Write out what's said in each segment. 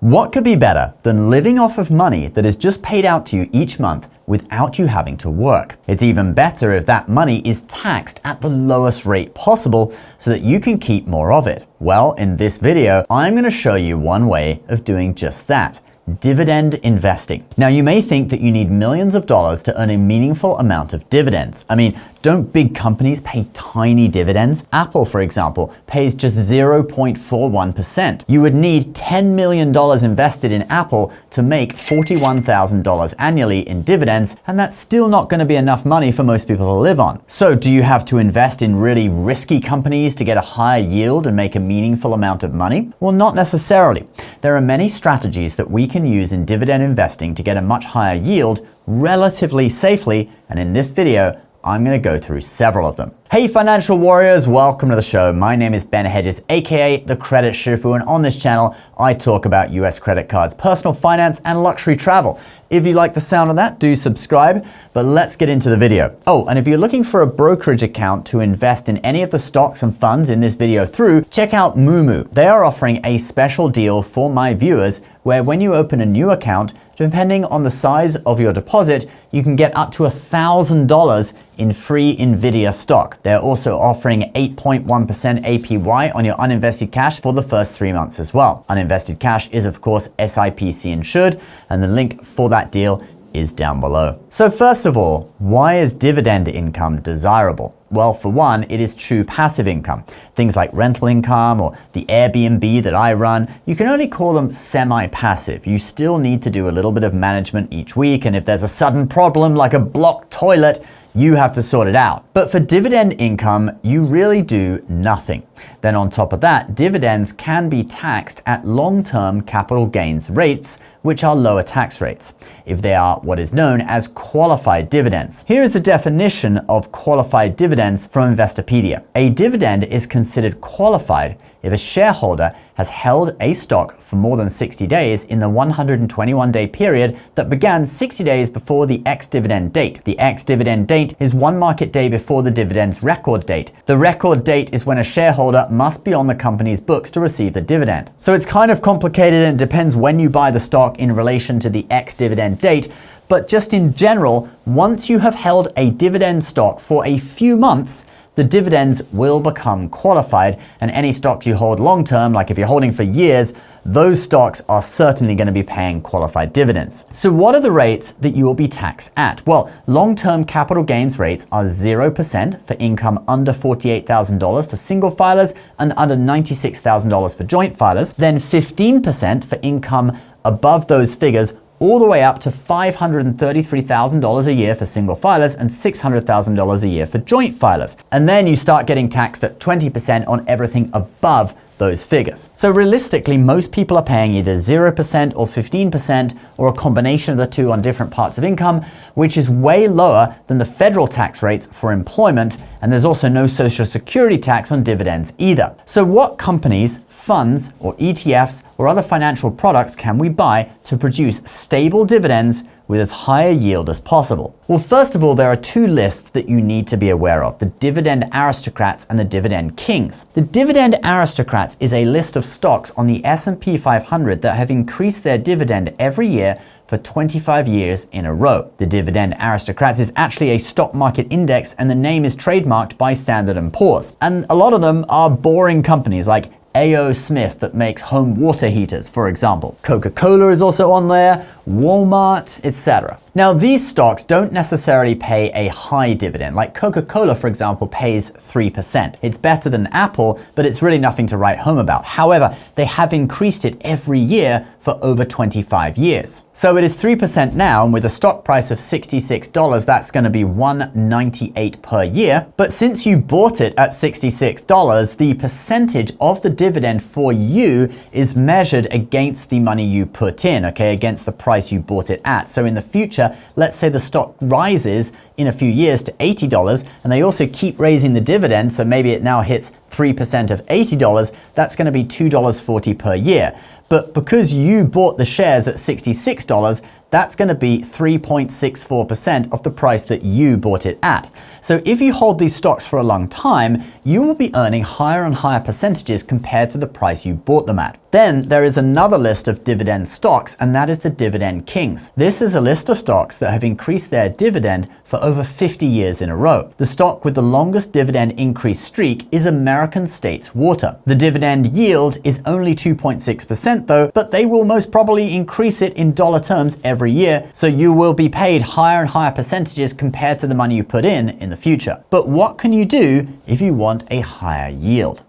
What could be better than living off of money that is just paid out to you each month without you having to work? It's even better if that money is taxed at the lowest rate possible so that you can keep more of it. Well, in this video, I'm going to show you one way of doing just that. Dividend investing. Now, you may think that you need millions of dollars to earn a meaningful amount of dividends. I mean, don't big companies pay tiny dividends? Apple, for example, pays just 0.41%. You would need $10 million invested in Apple to make $41,000 annually in dividends, and that's still not going to be enough money for most people to live on. So do you have to invest in really risky companies to get a higher yield and make a meaningful amount of money? Well, not necessarily. There are many strategies that we can use in dividend investing to get a much higher yield relatively safely, and in this video, I'm going to go through several of them. Hey financial warriors, welcome to the show. My name is Ben Hedges, aka the Credit Shifu, and on this channel, I talk about US credit cards, personal finance, and luxury travel. If you like the sound of that, do subscribe, but let's get into the video. Oh, and if you're looking for a brokerage account to invest in any of the stocks and funds in this video through, check out Moomoo. They are offering a special deal for my viewers where when you open a new account, depending on the size of your deposit, you can get up to $1,000 in free NVIDIA stock. They're also offering 8.1% APY on your uninvested cash for the first 3 months as well. Uninvested cash is, of course, SIPC insured, and the link for that deal is down below. So first of all, why is dividend income desirable? Well, for one, it is true passive income. Things like rental income or the Airbnb that I run, you can only call them semi-passive. You still need to do a little bit of management each week, and if there's a sudden problem like a blocked toilet, you have to sort it out. But for dividend income, you really do nothing. Then on top of that, dividends can be taxed at long-term capital gains rates, which are lower tax rates, if they are what is known as qualified dividends. Here is the definition of qualified dividends from Investopedia. A dividend is considered qualified if a shareholder has held a stock for more than 60 days in the 121-day period that began 60 days before the ex-dividend date. The ex-dividend date is one market day before the dividend's record date. The record date is when a shareholder must be on the company's books to receive the dividend. So it's kind of complicated and it depends when you buy the stock in relation to the ex-dividend date, but just in general, once you have held a dividend stock for a few months, the dividends will become qualified, and any stocks you hold long term, like if you're holding for years, those stocks are certainly going to be paying qualified dividends. So what are the rates that you will be taxed at? Well, long-term capital gains rates are 0% for income under $48,000 for single filers and under $96,000 for joint filers, then 15% for income above those figures all the way up to $533,000 a year for single filers and $600,000 a year for joint filers. And then you start getting taxed at 20% on everything above those figures. So realistically, most people are paying either 0% or 15% or a combination of the two on different parts of income, which is way lower than the federal tax rates for employment, and there's also no social security tax on dividends either. So what companies, funds, or ETFs or other financial products can we buy to produce stable dividends with as high a yield as possible? Well, first of all, there are two lists that you need to be aware of, the Dividend Aristocrats and the Dividend Kings. The Dividend Aristocrats is a list of stocks on the S&P 500 that have increased their dividend every year for 25 years in a row. The Dividend Aristocrats is actually a stock market index, and the name is trademarked by Standard & Poor's. And a lot of them are boring companies like A.O. Smith that makes home water heaters, for example. Coca-Cola is also on there, Walmart, etc. Now, these stocks don't necessarily pay a high dividend. Like Coca-Cola, for example, pays 3%. It's better than Apple, but it's really nothing to write home about. However, they have increased it every year for over 25 years. So it is 3% now, and with a stock price of $66, that's going to be $198 per year. But since you bought it at $66, the percentage of the dividend for you is measured against the money you put in, okay, against the price you bought it at. So in the future, let's say the stock rises in a few years to $80, and they also keep raising the dividend, so maybe it now hits 3% of $80, that's going to be $2.40 per year. But because you bought the shares at $66, that's going to be 3.64% of the price that you bought it at. So if you hold these stocks for a long time, you will be earning higher and higher percentages compared to the price you bought them at. Then there is another list of dividend stocks, and that is the Dividend Kings. This is a list of stocks that have increased their dividend for over 50 years in a row. The stock with the longest dividend increase streak is American States Water. The dividend yield is only 2.6% though, but they will most probably increase it in dollar terms every year, so you will be paid higher and higher percentages compared to the money you put in the future. But what can you do if you want a higher yield?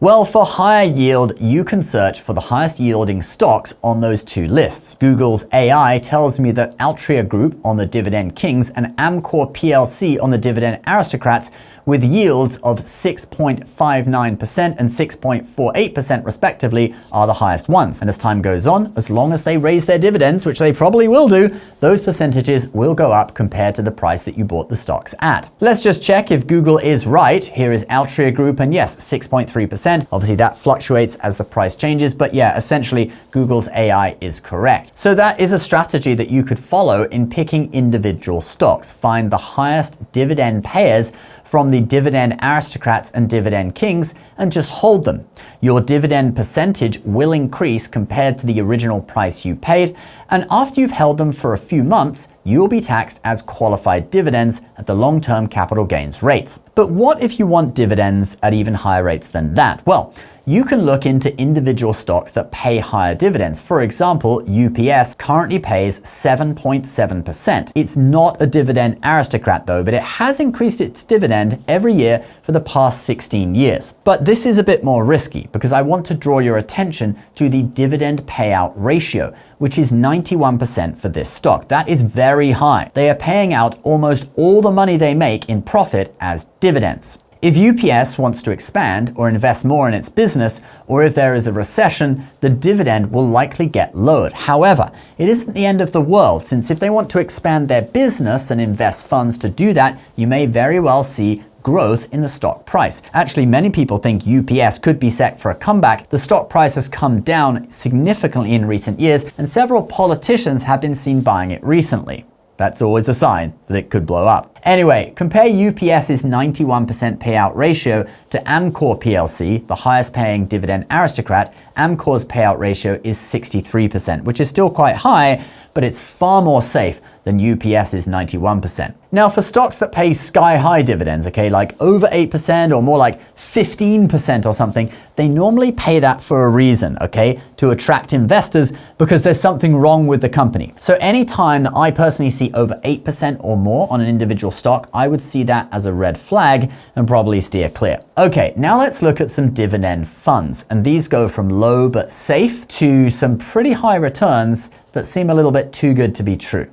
Well, for higher yield, you can search for the highest yielding stocks on those two lists. Google's AI tells me that Altria Group on the Dividend Kings and Amcor PLC on the Dividend Aristocrats, with yields of 6.59% and 6.48% respectively, are the highest ones. And as time goes on, as long as they raise their dividends, which they probably will do, those percentages will go up compared to the price that you bought the stocks at. Let's just check if Google is right. Here is Altria Group, and yes, 6.3%. Obviously that fluctuates as the price changes, but yeah, essentially Google's AI is correct. So that is a strategy that you could follow in picking individual stocks. Find the highest dividend payers from the Dividend Aristocrats and Dividend Kings and just hold them. Your dividend percentage will increase compared to the original price you paid, and after you've held them for a few months, you will be taxed as qualified dividends at the long-term capital gains rates. But what if you want dividends at even higher rates than that? Well, you can look into individual stocks that pay higher dividends. For example, UPS currently pays 7.7%. It's not a dividend aristocrat though, but it has increased its dividend every year for the past 16 years. But this is a bit more risky because I want to draw your attention to the dividend payout ratio, which is 91% for this stock. That is very high. They are paying out almost all the money they make in profit as dividends. If UPS wants to expand or invest more in its business, or if there is a recession, the dividend will likely get lowered. However, it isn't the end of the world, since if they want to expand their business and invest funds to do that, you may very well see growth in the stock price. Actually, many people think UPS could be set for a comeback. The stock price has come down significantly in recent years, and several politicians have been seen buying it recently. That's always a sign that it could blow up. Anyway, compare UPS's 91% payout ratio to Amcor PLC, the highest paying dividend aristocrat. Amcor's payout ratio is 63%, which is still quite high, but it's far more safe than UPS's 91%. Now, for stocks that pay sky-high dividends, okay, like over 8% or more like 15% or something, they normally pay that for a reason, okay, to attract investors because there's something wrong with the company. So anytime that I personally see over 8% or more on an individual stock, I would see that as a red flag and probably steer clear. Okay, now let's look at some dividend funds, and these go from low but safe to some pretty high returns that seem a little bit too good to be true.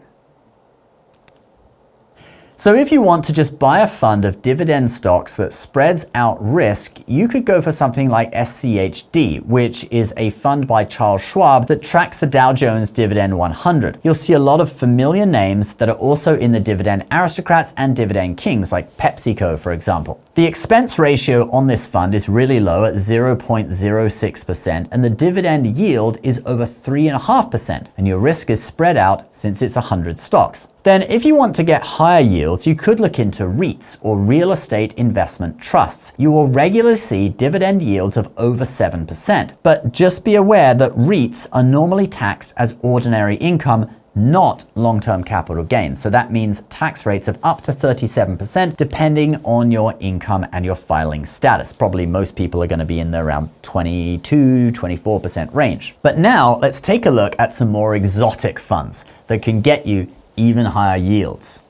So if you want to just buy a fund of dividend stocks that spreads out risk, you could go for something like SCHD, which is a fund by Charles Schwab that tracks the Dow Jones Dividend 100. You'll see a lot of familiar names that are also in the Dividend Aristocrats and Dividend Kings, like PepsiCo, for example. The expense ratio on this fund is really low at 0.06%, and the dividend yield is over 3.5%, and your risk is spread out since it's 100 stocks. Then if you want to get higher yields, you could look into REITs, or real estate investment trusts. You will regularly see dividend yields of over 7%. But just be aware that REITs are normally taxed as ordinary income, not long-term capital gains. So that means tax rates of up to 37% depending on your income and your filing status. Probably most people are going to be in the around 22-24% range. But now let's take a look at some more exotic funds that can get you even higher yields.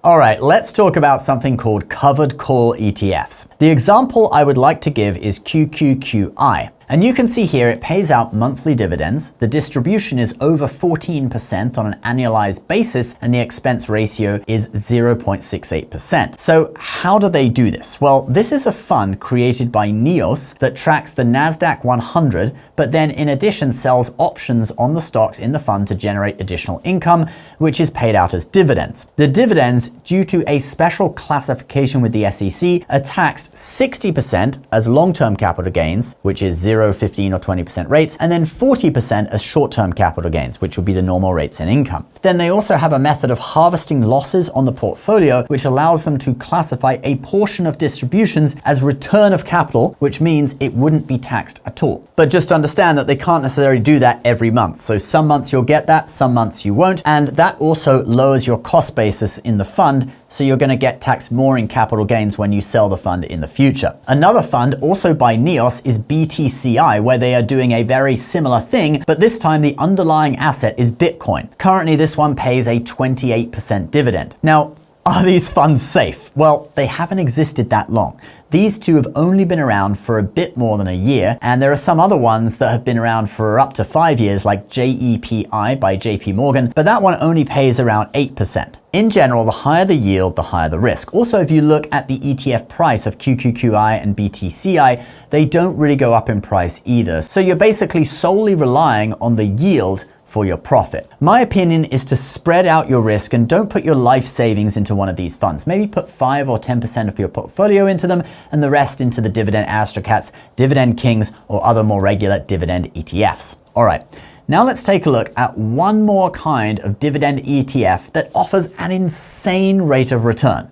All right, let's talk about something called covered call ETFs. The example I would like to give is QQQI. And you can see here it pays out monthly dividends. The distribution is over 14% on an annualized basis, and the expense ratio is 0.68%. So how do they do this? Well, this is a fund created by NEOS that tracks the NASDAQ 100, but then in addition sells options on the stocks in the fund to generate additional income, which is paid out as dividends. The dividends, due to a special classification with the SEC, are taxed 60% as long-term capital gains, which is 0, 15, or 20% rates, and then 40% as short-term capital gains, which would be the normal rates in income. Then they also have a method of harvesting losses on the portfolio, which allows them to classify a portion of distributions as return of capital, which means it wouldn't be taxed at all. But just understand that they can't necessarily do that every month. So some months you'll get that, some months you won't, and that also lowers your cost basis in the fund, so you're going to get taxed more in capital gains when you sell the fund in the future. Another fund, also by NEOS, is BTCI, where they are doing a very similar thing, but this time the underlying asset is Bitcoin. Currently, this one pays a 28% dividend. Now, are these funds safe? Well, they haven't existed that long. These two have only been around for a bit more than a year, and there are some other ones that have been around for up to 5 years, like JEPI by JP Morgan, but that one only pays around 8%. In general, the higher the yield, the higher the risk. Also, if you look at the ETF price of QQQI and BTCI, they don't really go up in price either. So you're basically solely relying on the yield for your profit. My opinion is to spread out your risk and don't put your life savings into one of these funds. Maybe put 5 or 10% of your portfolio into them and the rest into the Dividend Aristocrats, Dividend Kings, or other more regular dividend ETFs. All right. Now let's take a look at one more kind of dividend ETF that offers an insane rate of return.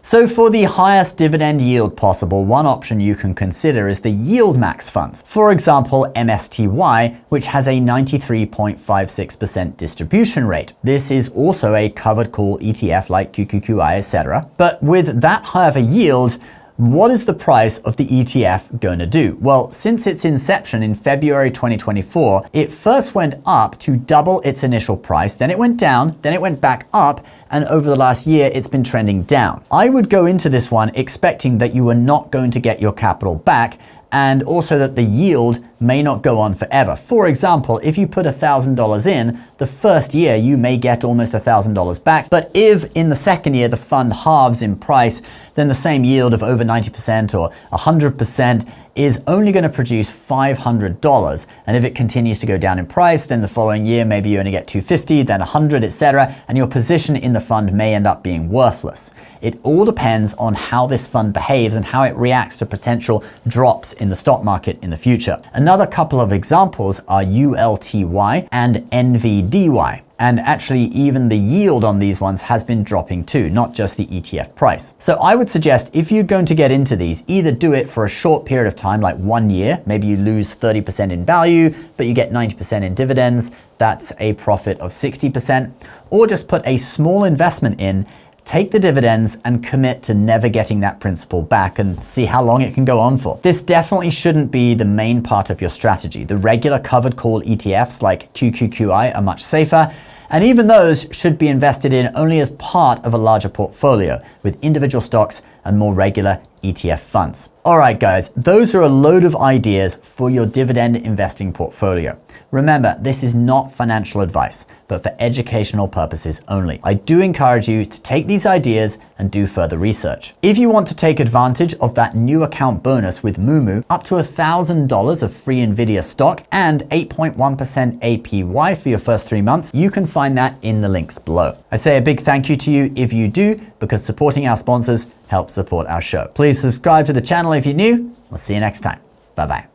So for the highest dividend yield possible, one option you can consider is the yield max funds. For example, MSTY, which has a 93.56% distribution rate. This is also a covered call ETF like QQQI, etc. But with that high of a yield, what is the price of the ETF going to do? Well, since its inception in February 2024, it first went up to double its initial price, then it went down, then it went back up, and over the last year, it's been trending down. I would go into this one expecting that you are not going to get your capital back, and also that the yield may not go on forever. For example, if you put $1,000 in, the first year you may get almost $1,000 back, but if in the second year the fund halves in price, then the same yield of over 90% or 100% is only going to produce $500. And if it continues to go down in price, then the following year maybe you only get $250, then $100, etc., and your position in the fund may end up being worthless. It all depends on how this fund behaves and how it reacts to potential drops in the stock market in the future. Another couple of examples are ULTY and NVDY. And actually, even the yield on these ones has been dropping too, not just the ETF price. So I would suggest if you're going to get into these, either do it for a short period of time, like 1 year. Maybe you lose 30% in value, but you get 90% in dividends. That's a profit of 60%. Or just put a small investment in, take the dividends and commit to never getting that principal back and see how long it can go on for. This definitely shouldn't be the main part of your strategy. The regular covered call ETFs like QQQI are much safer, and even those should be invested in only as part of a larger portfolio with individual stocks and more regular ETF funds. All right, guys, those are a load of ideas for your dividend investing portfolio. Remember, this is not financial advice, but for educational purposes only. I do encourage you to take these ideas and do further research. If you want to take advantage of that new account bonus with Moomoo, up to $1,000 of free NVIDIA stock and 8.1% APY for your first 3 months, you can find that in the links below. I say a big thank you to you if you do, because supporting our sponsors helps support our show. Please subscribe to the channel if you're new. We'll see you next time. Bye-bye.